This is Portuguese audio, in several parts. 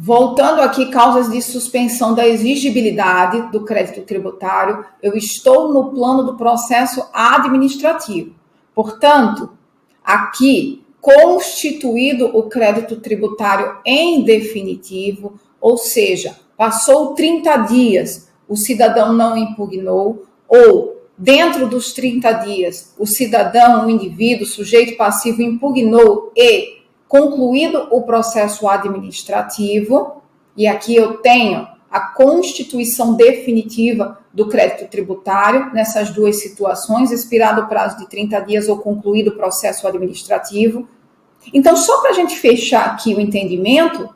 Voltando aqui, causas de suspensão da exigibilidade do crédito tributário, eu estou no plano do processo administrativo. Portanto, aqui, constituído o crédito tributário em definitivo, ou seja, passou 30 dias, o cidadão não impugnou, ou dentro dos 30 dias, o cidadão, o indivíduo, o sujeito passivo impugnou e concluído o processo administrativo, e aqui eu tenho a constituição definitiva do crédito tributário, nessas duas situações, expirado o prazo de 30 dias ou concluído o processo administrativo. Então, só para a gente fechar aqui o entendimento,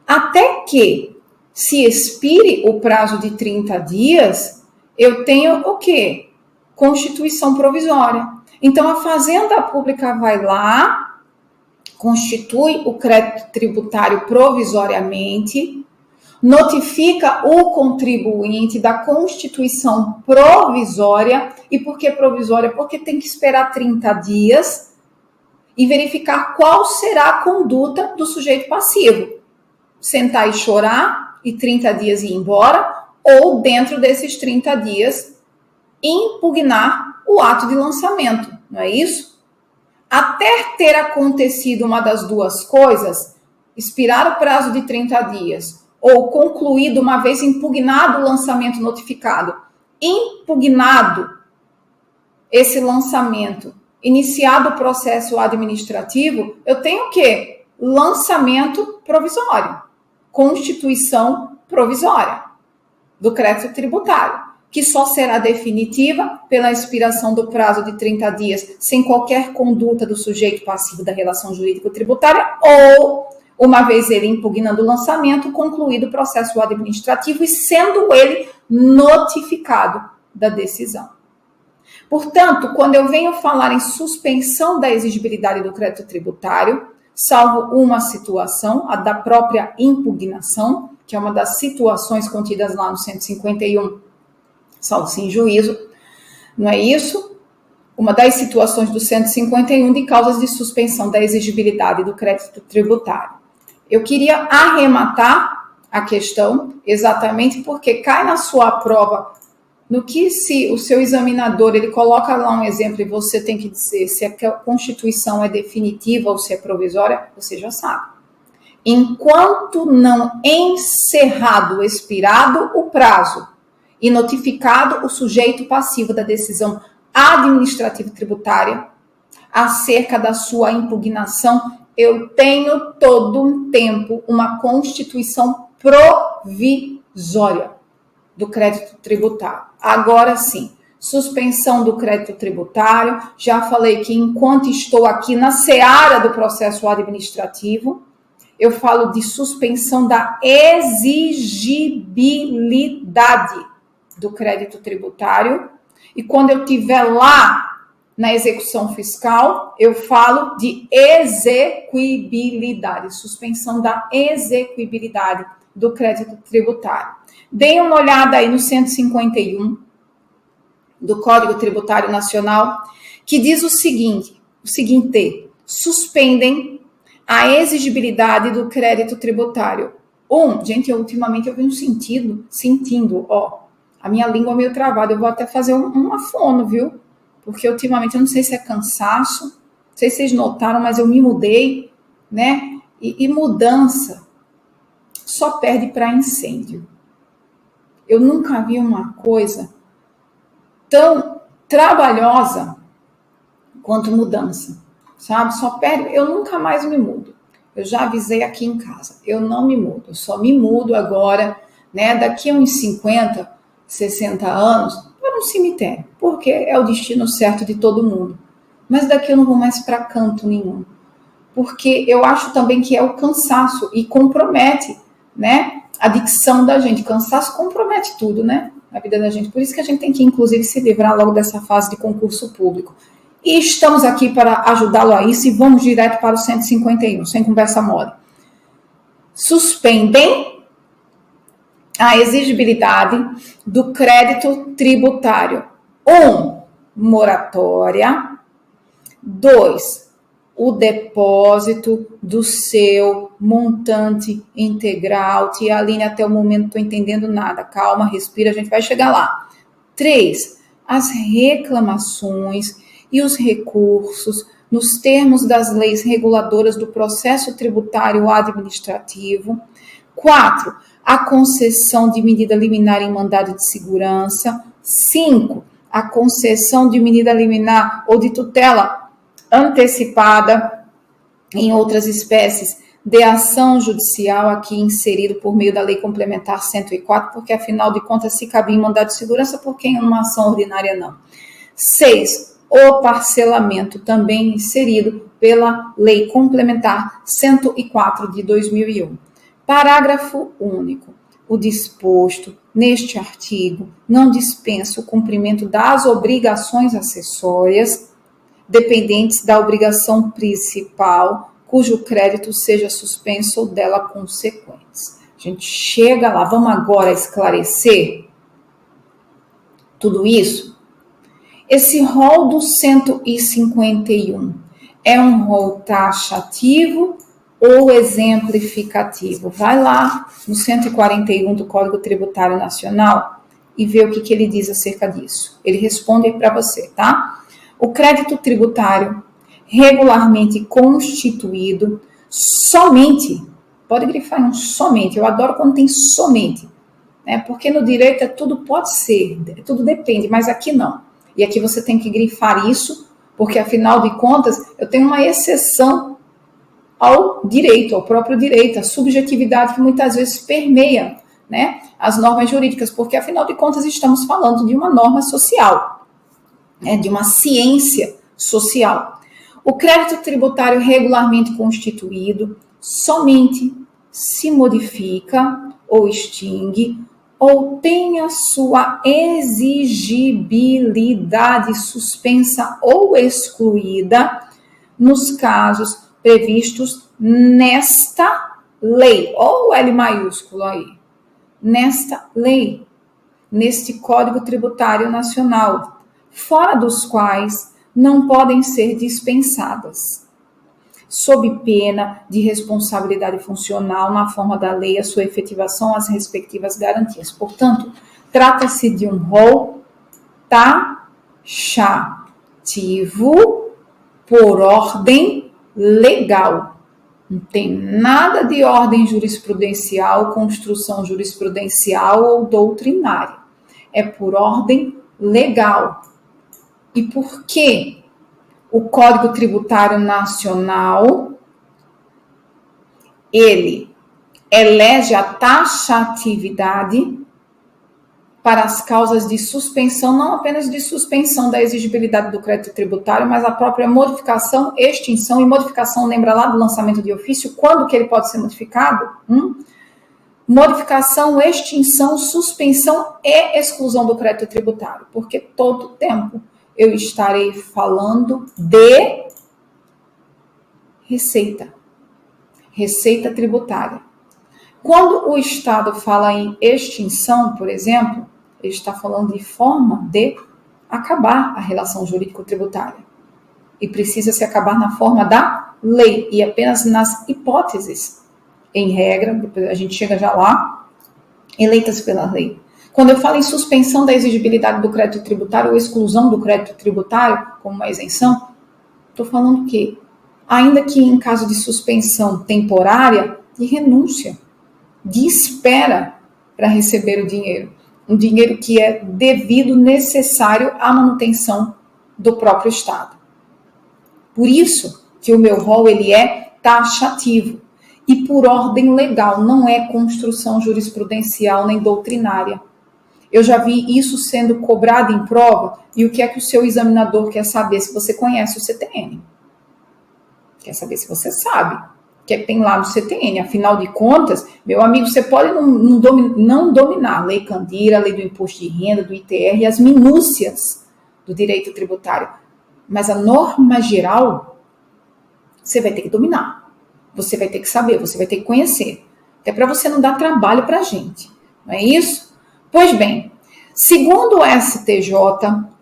até que se expire o prazo de 30 dias, eu tenho o quê? Constituição provisória. Então, a Fazenda Pública vai lá, constitui o crédito tributário provisoriamente, notifica o contribuinte da constituição provisória. E por que provisória? Porque tem que esperar 30 dias e verificar qual será a conduta do sujeito passivo. Sentar e chorar e 30 dias ir embora, ou dentro desses 30 dias impugnar o ato de lançamento, não é isso? Até ter acontecido uma das duas coisas, expirar o prazo de 30 dias ou concluído uma vez impugnado o lançamento notificado, impugnado esse lançamento, iniciado o processo administrativo, eu tenho o quê? Lançamento provisório, constituição provisória do crédito tributário, que só será definitiva pela expiração do prazo de 30 dias, sem qualquer conduta do sujeito passivo da relação jurídico-tributária, ou, uma vez ele impugnando o lançamento, concluído o processo administrativo e sendo ele notificado da decisão. Portanto, quando eu venho falar em suspensão da exigibilidade do crédito tributário, salvo uma situação, a da própria impugnação, que é uma das situações contidas lá no 151, salvo sem juízo, não é isso? Uma das situações do 151 de causas de suspensão da exigibilidade do crédito tributário. Eu queria arrematar a questão exatamente porque cai na sua prova no que se o seu examinador, ele coloca lá um exemplo e você tem que dizer se a constituição é definitiva ou se é provisória, você já sabe. Enquanto não encerrado, expirado o prazo e notificado o sujeito passivo da decisão administrativa tributária acerca da sua impugnação, eu tenho todo um tempo uma constituição provisória do crédito tributário. Agora sim, suspensão do crédito tributário, já falei que enquanto estou aqui na seara do processo administrativo, eu falo de suspensão da exigibilidade do crédito tributário, e quando eu estiver lá na execução fiscal, eu falo de execuibilidade, suspensão da execuibilidade do crédito tributário. Deem uma olhada aí no 151 do Código Tributário Nacional, que diz o seguinte, suspendem a exigibilidade do crédito tributário. Gente, ultimamente eu venho sentindo, a minha língua meio travada, eu vou até fazer uma fono, viu? Porque ultimamente, eu não sei se é cansaço, não sei se vocês notaram, mas eu me mudei, né? E mudança só perde para incêndio. Eu nunca vi uma coisa tão trabalhosa quanto mudança, sabe? Só perde, eu nunca mais me mudo. Eu já avisei aqui em casa, eu não me mudo, eu só me mudo agora, né? Daqui a uns 50, 60 anos, para um cemitério, porque é o destino certo de todo mundo. Mas daqui eu não vou mais para canto nenhum, porque eu acho também que é o cansaço e compromete, né, a dicção da gente. Cansaço compromete tudo, né, na vida da gente. Por isso que a gente tem que, inclusive, se livrar logo dessa fase de concurso público. E estamos aqui para ajudá-lo a isso e vamos direto para o 151, sem conversa mole. Suspendem a exigibilidade do crédito tributário. 1. Moratória. 2. o depósito do seu montante integral. Tia Aline, até o momento não estou entendendo nada. Calma, respira, a gente vai chegar lá. 3. As reclamações e os recursos nos termos das leis reguladoras do processo tributário administrativo. 4. A concessão de medida liminar em mandado de segurança. 5. A concessão de medida liminar ou de tutela antecipada em outras espécies de ação judicial, aqui inserido por meio da Lei Complementar 104, porque afinal de contas se cabia em mandado de segurança, porque em uma ação ordinária não. 6. O parcelamento, também inserido pela Lei Complementar 104 de 2001. Parágrafo único. O disposto neste artigo não dispensa o cumprimento das obrigações acessórias dependentes da obrigação principal, cujo crédito seja suspenso ou dela consequentes. A gente chega lá, vamos agora esclarecer tudo isso? Esse rol do 151 é um rol taxativo ou exemplificativo? Vai lá no 141 do Código Tributário Nacional e vê o que ele diz acerca disso. Ele responde aí para você, tá? O crédito tributário regularmente constituído somente, pode grifar um somente, eu adoro quando tem somente, né? Porque no direito tudo pode ser, tudo depende, mas aqui não. E aqui você tem que grifar isso, porque afinal de contas eu tenho uma exceção ao direito, ao próprio direito, a subjetividade que muitas vezes permeia, né, as normas jurídicas, porque afinal de contas estamos falando de uma norma social, de uma ciência social. O crédito tributário regularmente constituído somente se modifica ou extingue ou tem a sua exigibilidade suspensa ou excluída nos casos previstos nesta lei, ou L maiúsculo aí, nesta lei, neste Código Tributário Nacional, fora dos quais não podem ser dispensadas, sob pena de responsabilidade funcional na forma da lei, a sua efetivação, as respectivas garantias. Portanto, trata-se de um rol taxativo por ordem legal. Não tem nada de ordem jurisprudencial, construção jurisprudencial ou doutrinária. É por ordem legal. E por que o Código Tributário Nacional, ele elege a taxatividade para as causas de suspensão, não apenas de suspensão da exigibilidade do crédito tributário, mas a própria modificação, extinção e modificação, lembra lá do lançamento de ofício, quando que ele pode ser modificado? Modificação, extinção, suspensão e exclusão do crédito tributário, porque todo tempo eu estarei falando de receita tributária. Quando o Estado fala em extinção, por exemplo, ele está falando de forma de acabar a relação jurídico-tributária. E precisa se acabar na forma da lei, e apenas nas hipóteses, em regra, depois a gente chega já lá, eleitas pela lei. Quando eu falo em suspensão da exigibilidade do crédito tributário ou exclusão do crédito tributário como uma isenção, estou falando que, ainda que em caso de suspensão temporária, de renúncia, de espera para receber o dinheiro. Um dinheiro que é devido, necessário à manutenção do próprio Estado. Por isso que o meu rol ele é taxativo e por ordem legal, não é construção jurisprudencial nem doutrinária. Eu já vi isso sendo cobrado em prova, e o que é que o seu examinador quer saber? Se você conhece o CTN. Quer saber se você sabe o que é que tem lá no CTN. Afinal de contas, meu amigo, você pode não dominar a Lei Candira, a Lei do Imposto de Renda, do ITR e as minúcias do direito tributário. Mas a norma geral, você vai ter que dominar. Você vai ter que saber, você vai ter que conhecer. Até para você não dar trabalho para a gente. Não é isso? Pois bem, segundo o STJ,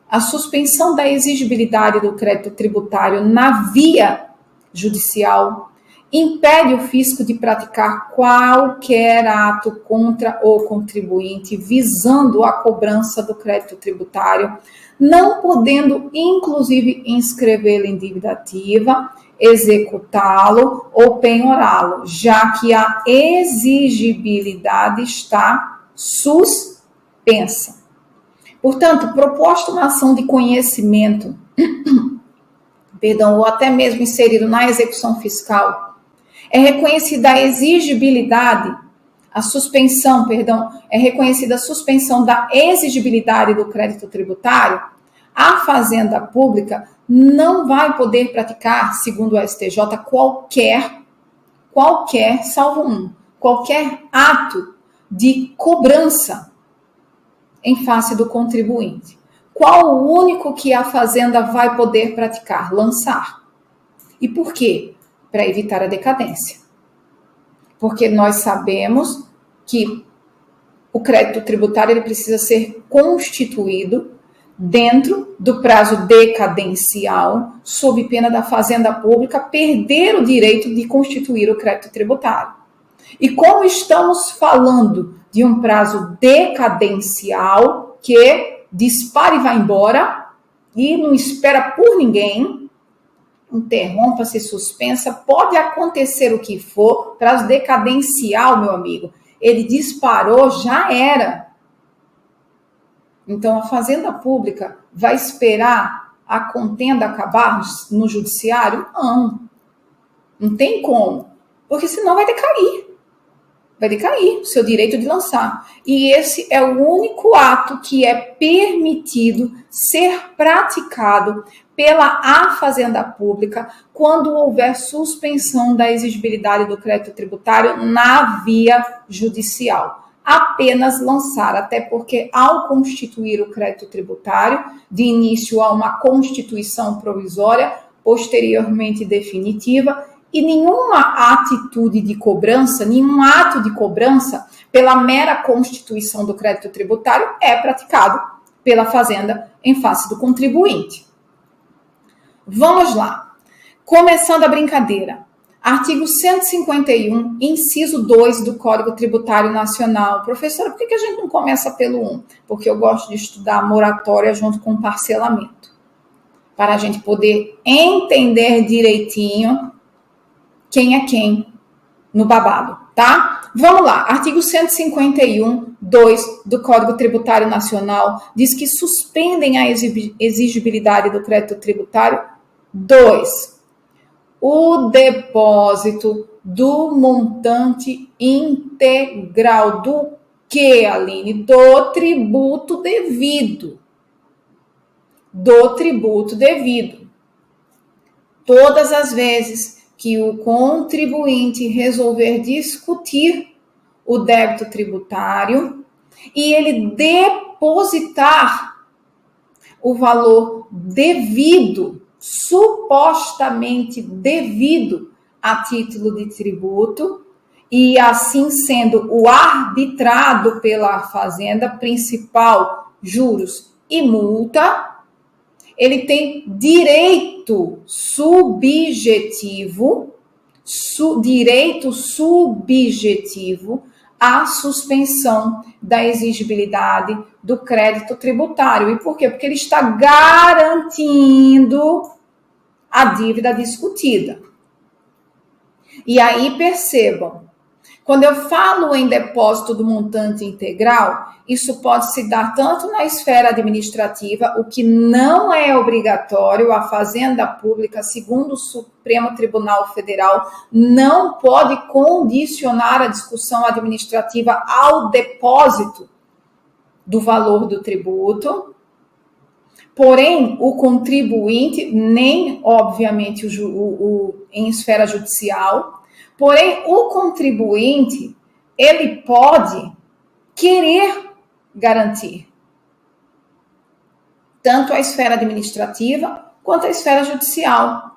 a suspensão da exigibilidade do crédito tributário na via judicial, impede o fisco de praticar qualquer ato contra o contribuinte visando a cobrança do crédito tributário, não podendo, inclusive, inscrevê-lo em dívida ativa, executá-lo ou penhorá-lo, já que a exigibilidade está suspensa. Portanto, proposta uma ação de conhecimento, ou até mesmo inserido na execução fiscal, é reconhecida a exigibilidade, é reconhecida a suspensão da exigibilidade do crédito tributário, a Fazenda Pública não vai poder praticar, segundo o STJ, qualquer ato de cobrança em face do contribuinte. Qual o único que a Fazenda vai poder praticar? Lançar. E por quê? Para evitar a decadência. Porque nós sabemos que o crédito tributário ele precisa ser constituído dentro do prazo decadencial, sob pena da Fazenda Pública perder o direito de constituir o crédito tributário. E como estamos falando de um prazo decadencial que dispara e vai embora e não espera por ninguém, interrompa-se, suspensa, pode acontecer o que for, prazo decadencial, meu amigo, ele disparou, já era. Então, a Fazenda Pública vai esperar a contenda acabar no judiciário? Não tem como, porque senão vai decair o seu direito de lançar. E esse é o único ato que é permitido ser praticado pela Fazenda Pública quando houver suspensão da exigibilidade do crédito tributário na via judicial. Apenas lançar, até porque ao constituir o crédito tributário, de início a uma constituição provisória, posteriormente definitiva, e nenhuma atitude de cobrança, nenhum ato de cobrança pela mera constituição do crédito tributário é praticado pela Fazenda em face do contribuinte. Vamos lá. Começando a brincadeira. Artigo 151, inciso 2 do Código Tributário Nacional. Professora, por que a gente não começa pelo 1? Porque eu gosto de estudar a moratória junto com o parcelamento. Para a gente poder entender direitinho quem é quem no babado, tá? Vamos lá. Artigo 151, 2 do Código Tributário Nacional diz que suspendem a exigibilidade do crédito tributário 2. O depósito do montante integral do que, Aline? Do tributo devido. Do tributo devido. Todas as vezes que o contribuinte resolver discutir o débito tributário e ele depositar o valor devido, supostamente devido a título de tributo, e assim sendo o arbitrado pela Fazenda principal, juros e multa, ele tem direito subjetivo à suspensão da exigibilidade do crédito tributário. E por quê? Porque ele está garantindo a dívida discutida. E aí, percebam, quando eu falo em depósito do montante integral, isso pode se dar tanto na esfera administrativa, o que não é obrigatório, a Fazenda Pública, segundo o Supremo Tribunal Federal, não pode condicionar a discussão administrativa ao depósito do valor do tributo. Porém, o contribuinte, nem, obviamente, em esfera judicial, porém, o contribuinte, ele pode querer garantir tanto a esfera administrativa quanto a esfera judicial.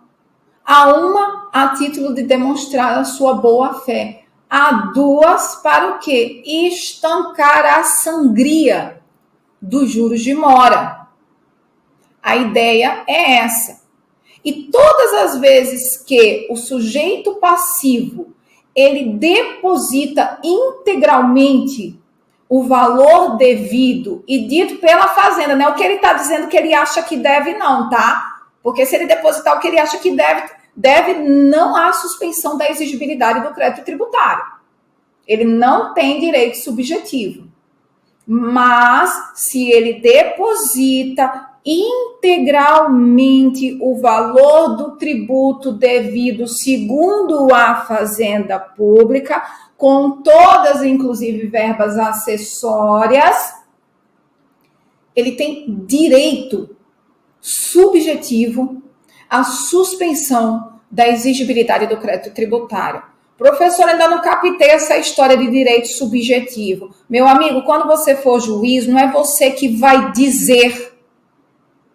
A uma, a título de demonstrar a sua boa-fé. A duas, para o quê? Estancar a sangria dos juros de mora. A ideia é essa. E todas as vezes que o sujeito passivo, ele deposita integralmente o valor devido e dito pela fazenda, não é o que ele está dizendo que ele acha que deve não, tá? Porque se ele depositar o que ele acha que deve, não há suspensão da exigibilidade do crédito tributário. Ele não tem direito subjetivo. Mas, se ele deposita integralmente o valor do tributo devido segundo a Fazenda Pública, com todas, inclusive, verbas acessórias, ele tem direito subjetivo à suspensão da exigibilidade do crédito tributário. Professor, ainda não captei essa história de direito subjetivo. Meu amigo, quando você for juiz, não é você que vai dizer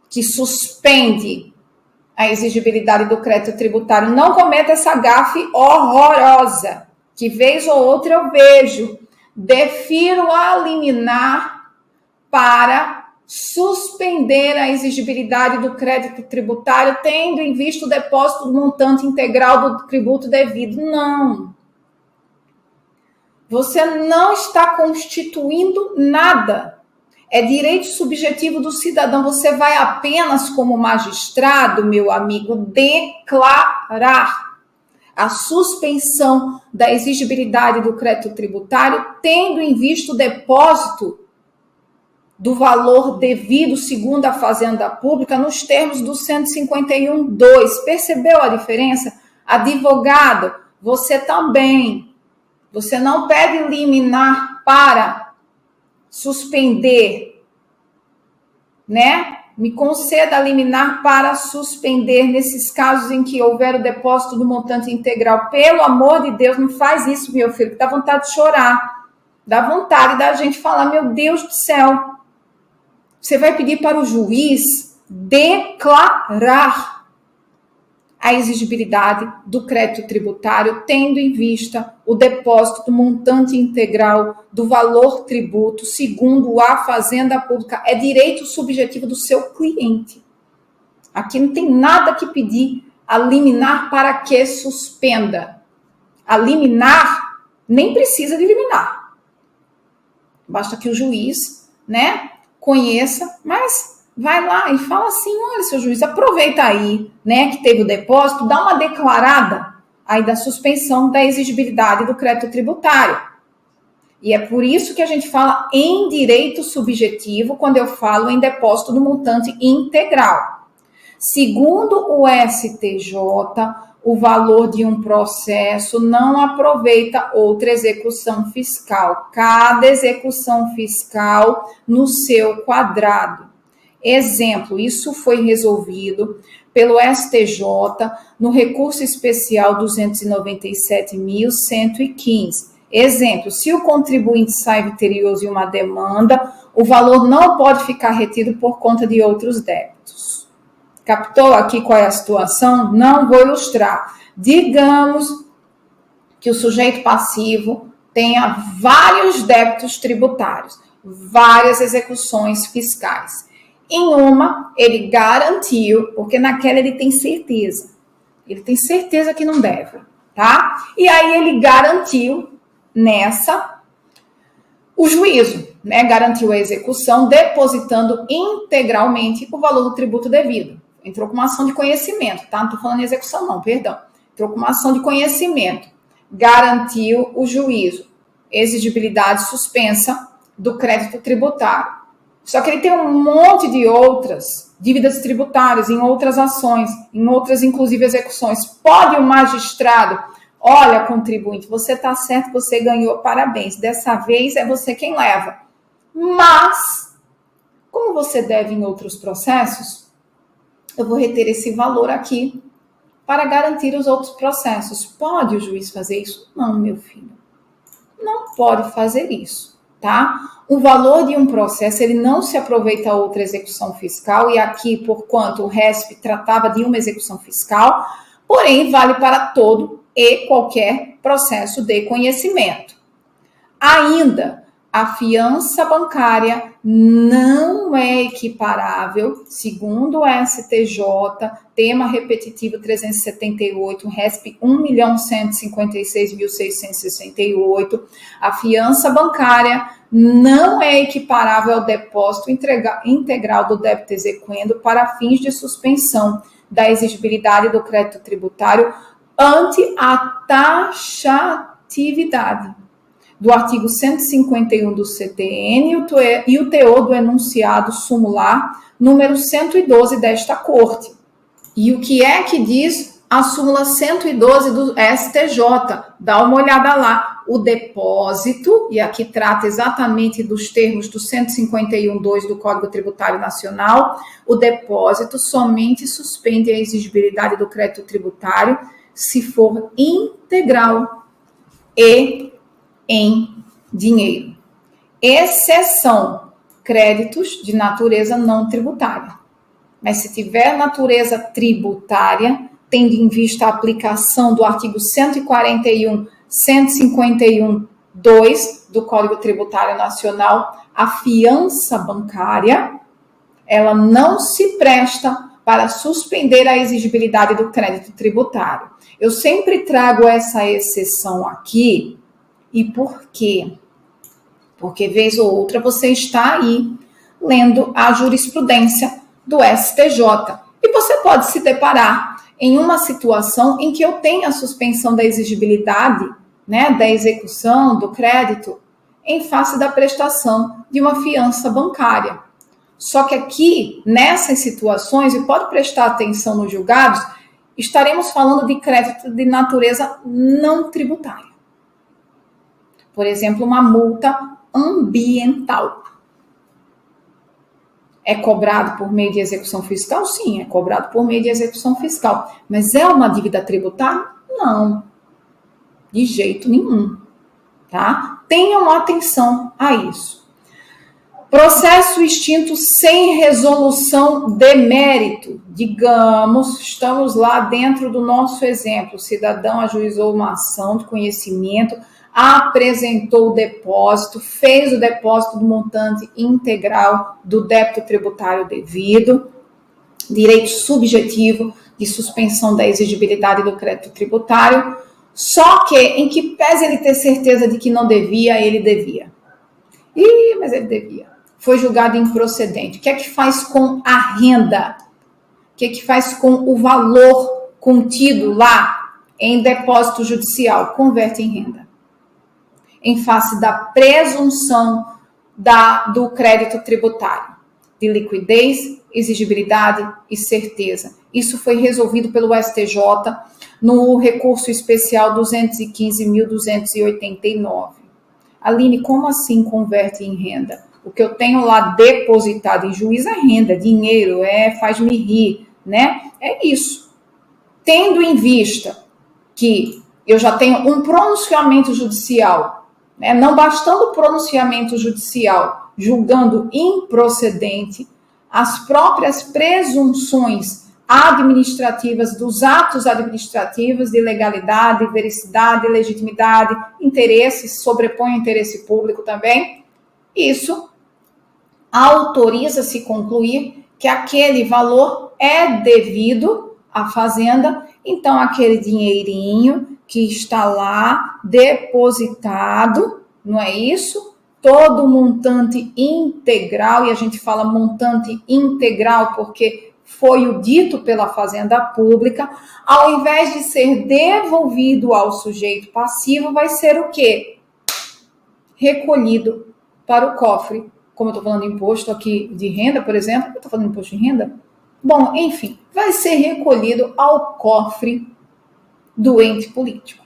que suspende a exigibilidade do crédito tributário. Não cometa essa gafe horrorosa, que vez ou outra eu vejo. Defiro a liminar para suspender a exigibilidade do crédito tributário, tendo em vista o depósito do montante integral do tributo devido. Não. Você não está constituindo nada. É direito subjetivo do cidadão. Você vai apenas, como magistrado, meu amigo, declarar a suspensão da exigibilidade do crédito tributário, tendo em vista o depósito do valor devido segundo a Fazenda Pública nos termos do 151.2. Percebeu a diferença? Advogado, você também. Você não pede liminar para suspender, né? Me conceda a liminar para suspender nesses casos em que houver o depósito do montante integral. Pelo amor de Deus, não faz isso, meu filho, que dá vontade de chorar. Dá vontade da gente falar, meu Deus do céu. Você vai pedir para o juiz declarar a exigibilidade do crédito tributário, tendo em vista o depósito do montante integral do valor tributo, segundo a Fazenda Pública. É direito subjetivo do seu cliente. Aqui não tem nada que pedir a liminar para que suspenda. A liminar nem precisa de liminar. Basta que o juiz, né, conheça, mas vai lá e fala assim, olha, seu juiz, aproveita aí, né, que teve o depósito, dá uma declarada aí da suspensão da exigibilidade do crédito tributário. E é por isso que a gente fala em direito subjetivo quando eu falo em depósito do montante integral. Segundo o STJ, o valor de um processo não aproveita outra execução fiscal. Cada execução fiscal no seu quadrado. Exemplo, isso foi resolvido pelo STJ no recurso especial 297.115. Exemplo, se o contribuinte sai vitorioso em uma demanda, o valor não pode ficar retido por conta de outros débitos. Captou aqui qual é a situação? Não vou ilustrar. Digamos que o sujeito passivo tenha vários débitos tributários, várias execuções fiscais. Em uma, ele garantiu, porque naquela ele tem certeza. Ele tem certeza que não deve, tá? E aí ele garantiu nessa o juízo, né? Garantiu a execução, depositando integralmente o valor do tributo devido. Entrou com uma ação de conhecimento, tá? Não estou falando em execução, não, perdão. Entrou com uma ação de conhecimento. Garantiu o juízo. Exigibilidade suspensa do crédito tributário. Só que ele tem um monte de outras dívidas tributárias, em outras ações, em outras, inclusive, execuções. Pode o magistrado, olha, contribuinte, você está certo, você ganhou, parabéns. Dessa vez é você quem leva. Mas, como você deve em outros processos, eu vou reter esse valor aqui para garantir os outros processos. Pode o juiz fazer isso? Não, meu filho. Não pode fazer isso. Tá? O valor de um processo, ele não se aproveita a outra execução fiscal, e aqui, porquanto o RESP tratava de uma execução fiscal, porém, vale para todo e qualquer processo de conhecimento. Ainda, a fiança bancária não é equiparável, segundo o STJ, tema repetitivo 378, RESP 1.156.668, a fiança bancária não é equiparável ao depósito integral do débito exequendo para fins de suspensão da exigibilidade do crédito tributário ante a taxatividade do artigo 151 do CTN e o teor do enunciado sumular número 112 desta Corte. E o que é que diz a súmula 112 do STJ? Dá uma olhada lá. O depósito, e aqui trata exatamente dos termos do 151.2 do Código Tributário Nacional, o depósito somente suspende a exigibilidade do crédito tributário se for integral e em dinheiro. Exceção, créditos de natureza não tributária. Mas se tiver natureza tributária, tendo em vista a aplicação do artigo 141, 151.2 do Código Tributário Nacional, a fiança bancária, ela não se presta para suspender a exigibilidade do crédito tributário. Eu sempre trago essa exceção aqui. E por quê? Porque, vez ou outra, você está aí lendo a jurisprudência do STJ. E você pode se deparar em uma situação em que eu tenha a suspensão da exigibilidade, né, da execução do crédito, em face da prestação de uma fiança bancária. Só que aqui, nessas situações, e pode prestar atenção nos julgados, estaremos falando de crédito de natureza não tributária. Por exemplo, uma multa ambiental. É cobrado por meio de execução fiscal? Sim, é cobrado por meio de execução fiscal. Mas é uma dívida tributária? Não. De jeito nenhum. Tá? Tenham atenção a isso. Processo extinto sem resolução de mérito. Digamos, estamos lá dentro do nosso exemplo. O cidadão ajuizou uma ação de conhecimento, apresentou o depósito, fez o depósito do montante integral do débito tributário devido, direito subjetivo de suspensão da exigibilidade do crédito tributário, só que, em que pese ele ter certeza de que não devia, ele devia. Mas ele devia. Foi julgado improcedente. O que é que faz com a renda? O que é que faz com o valor contido lá em depósito judicial? Converte em renda. Em face da presunção do crédito tributário, de liquidez, exigibilidade e certeza. Isso foi resolvido pelo STJ no recurso especial 215.289. Aline, como assim converte em renda? O que eu tenho lá depositado em juiz é renda, dinheiro, faz-me rir, né? É isso. Tendo em vista que eu já tenho um pronunciamento judicial, né, não bastando o pronunciamento judicial julgando improcedente, as próprias presunções administrativas dos atos administrativos de legalidade, vericidade, legitimidade, interesses, sobrepõe o interesse público também, isso autoriza-se concluir que aquele valor é devido à fazenda, então aquele dinheirinho que está lá depositado, não é isso? Todo montante integral, e a gente fala montante integral porque foi o dito pela Fazenda Pública, ao invés de ser devolvido ao sujeito passivo, vai ser o quê? Recolhido para o cofre. Como eu estou falando de imposto aqui de renda, por exemplo, eu estou falando de imposto de renda? Bom, enfim, vai ser recolhido ao cofre do ente político,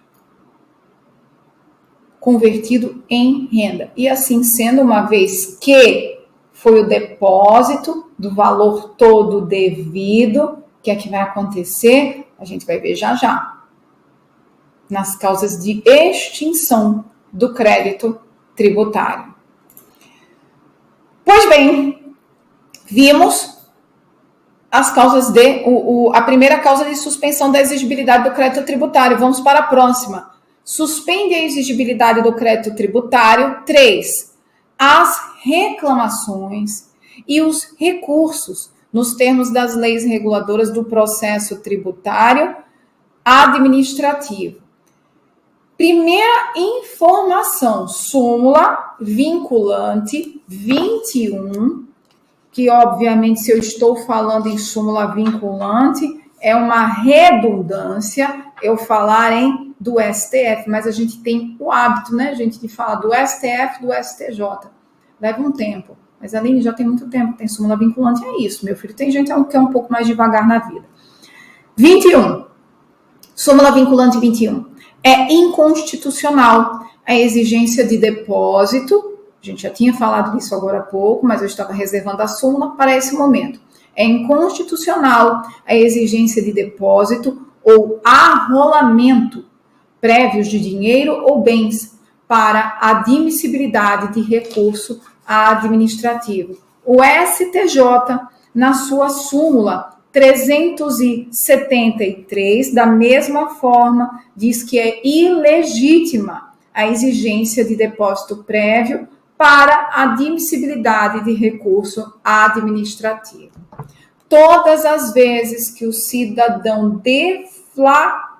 convertido em renda. E assim sendo, uma vez que foi o depósito do valor todo devido, o que é que vai acontecer? A gente vai ver já já. Nas causas de extinção do crédito tributário. Pois bem, vimos as causas a primeira causa de suspensão da exigibilidade do crédito tributário. Vamos para a próxima. Suspende a exigibilidade do crédito tributário. 3. as reclamações e os recursos nos termos das leis reguladoras do processo tributário administrativo. Primeira informação, súmula vinculante 21, que obviamente se eu estou falando em súmula vinculante, é uma redundância eu falar do STF, mas a gente tem o hábito, né, gente, de falar do STF, do STJ. Leva um tempo, mas Aline já tem muito tempo, tem súmula vinculante, é isso, meu filho. Tem gente que é um pouco mais devagar na vida. 21, súmula vinculante 21. É inconstitucional a exigência de depósito. A gente já tinha falado disso agora há pouco, mas eu estava reservando a súmula para esse momento. É inconstitucional a exigência de depósito ou arrolamento prévios de dinheiro ou bens para admissibilidade de recurso administrativo. O STJ, na sua súmula 373, da mesma forma, diz que é ilegítima a exigência de depósito prévio para admissibilidade de recurso administrativo. Todas as vezes que o cidadão deflagrar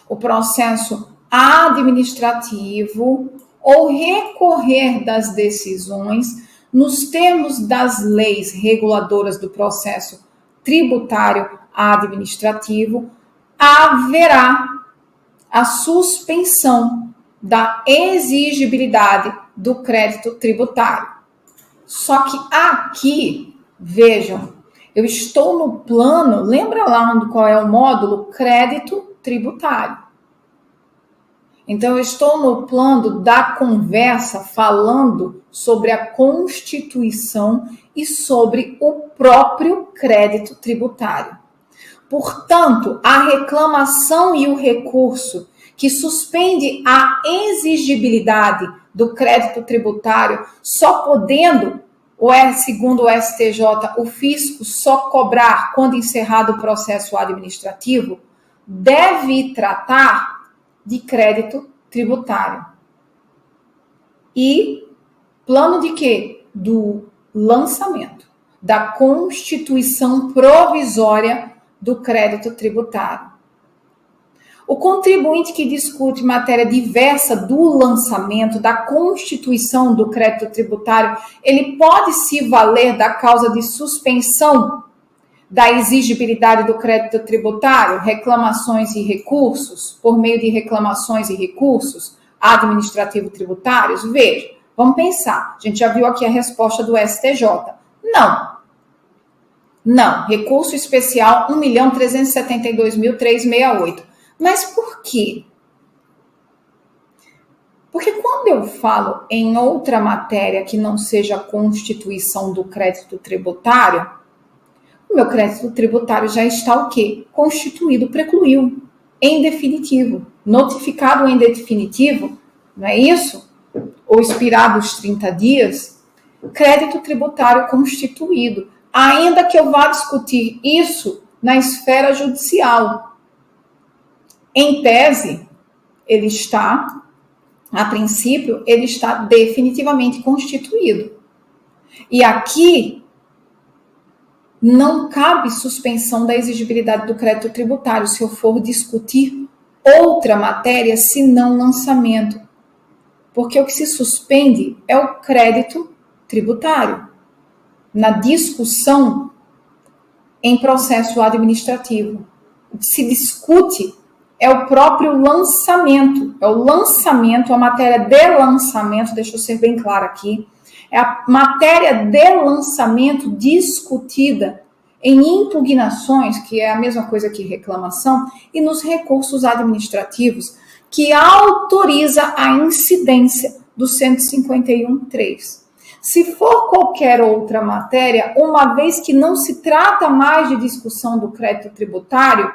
o processo administrativo ou recorrer das decisões nos termos das leis reguladoras do processo tributário administrativo, haverá a suspensão da exigibilidade do crédito tributário. Só que aqui, vejam, eu estou no plano, lembra lá qual é o módulo? Crédito tributário. Então, eu estou no plano da conversa falando sobre a Constituição e sobre o próprio crédito tributário. Portanto, a reclamação e o recurso que suspende a exigibilidade do crédito tributário, só podendo, segundo o STJ, o fisco só cobrar quando encerrado o processo administrativo, deve tratar de crédito tributário. E plano de quê? Do lançamento, da constituição provisória do crédito tributário. O contribuinte que discute matéria diversa do lançamento, da constituição do crédito tributário, ele pode se valer da causa de suspensão da exigibilidade do crédito tributário, reclamações e recursos, por meio de reclamações e recursos administrativo-tributários? Veja, vamos pensar. A gente já viu aqui a resposta do STJ. Não. Recurso especial 1.372.368. Mas por quê? Porque quando eu falo em outra matéria que não seja a constituição do crédito tributário, o meu crédito tributário já está o quê? Constituído, precluiu, em definitivo, notificado em definitivo, não é isso? Ou expirado os 30 dias, crédito tributário constituído. Ainda que eu vá discutir isso na esfera judicial. Em tese, ele está, a princípio, ele está definitivamente constituído. E aqui não cabe suspensão da exigibilidade do crédito tributário se eu for discutir outra matéria, senão lançamento. Porque o que se suspende é o crédito tributário. Na discussão em processo administrativo. O que se discute é o próprio lançamento. É o lançamento, a matéria de lançamento, deixa eu ser bem clara aqui, é a matéria de lançamento discutida em impugnações, que é a mesma coisa que reclamação, e nos recursos administrativos, que autoriza a incidência do 151.3. Se for qualquer outra matéria, uma vez que não se trata mais de discussão do crédito tributário,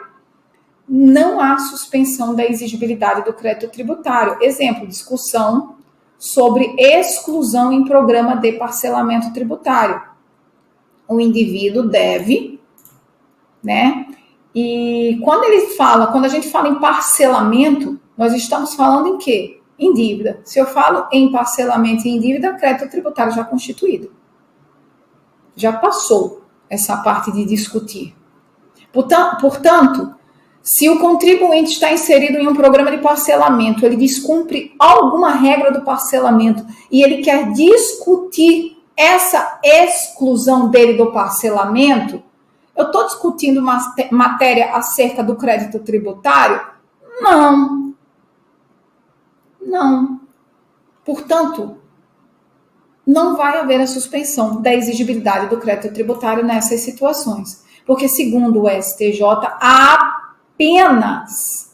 não há suspensão da exigibilidade do crédito tributário. Exemplo, discussão sobre exclusão em programa de parcelamento tributário. O indivíduo deve, né? E quando a gente fala em parcelamento, nós estamos falando em quê? em dívida. Se eu falo em parcelamento em dívida, crédito tributário já constituído. Já passou essa parte de discutir. Portanto, se o contribuinte está inserido em um programa de parcelamento, ele descumpre alguma regra do parcelamento e ele quer discutir essa exclusão dele do parcelamento, eu estou discutindo matéria acerca do crédito tributário? Não. Não. Portanto, não vai haver a suspensão da exigibilidade do crédito tributário nessas situações. Porque, segundo o STJ, há apenas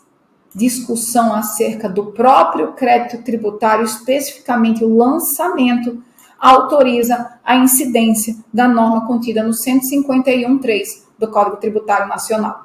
discussão acerca do próprio crédito tributário, especificamente o lançamento, autoriza a incidência da norma contida no 151.3 do Código Tributário Nacional.